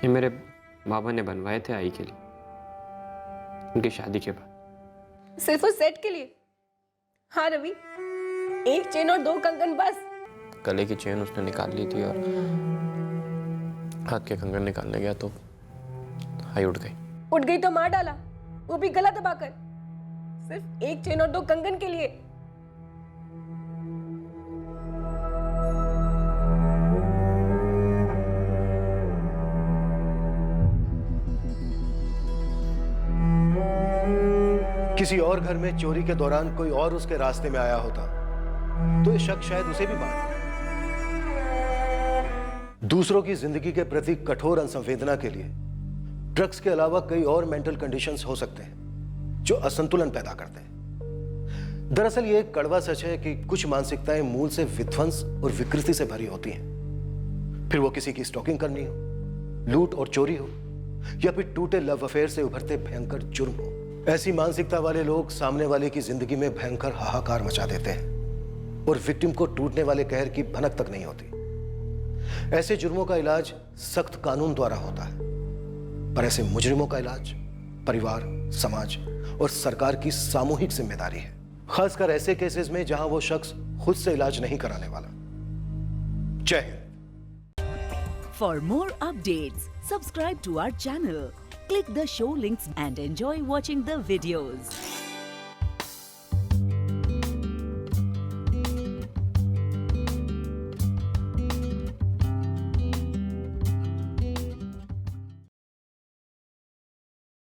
ये मेरे बाबा ने बनवाए थे आई के लिए उनकी शादी के बाद। सिर्फ उस सेट के लिए? हाँ रवि, एक चेन और 2 कंगन बस। गले की चेन उसने निकाल ली थी और हाथ के कंगन निकालने गया तो आई उठ गई। उठ गई तो मार डाला, वो भी गला दबाकर, सिर्फ एक चेन और 2 कंगन के लिए। किसी और घर में चोरी के दौरान कोई और उसके रास्ते में आया होता तो ये शक शायद उसे भी बांधता। दूसरों की जिंदगी के प्रति कठोर असंवेदना के लिए ड्रग्स के अलावा कई और मेंटल कंडीशंस हो सकते हैं जो असंतुलन पैदा करते हैं। दरअसल ये एक कड़वा सच है कि कुछ मानसिकताएं मूल से विध्वंस और विकृति से भरी होती हैं। फिर वो किसी की स्टॉकिंग करनी हो, लूट और चोरी हो, या फिर टूटे लव अफेयर से उभरते भयंकर जुर्म हो। ऐसी मानसिकता वाले लोग सामने वाले की जिंदगी में भयंकर हाहाकार मचा देते हैं और विक्टिम को टूटने वाले कहर की भनक तक नहीं होती। ऐसे जुर्मों का इलाज सख्त कानून द्वारा होता है, पर ऐसे मुजरिमों का इलाज परिवार, समाज और सरकार की सामूहिक जिम्मेदारी है, खासकर ऐसे केसेस में जहां वो शख्स खुद से इलाज नहीं कराने वाला। जय Hind. For more updates, subscribe to our channel, click the show links and enjoy watching the videos.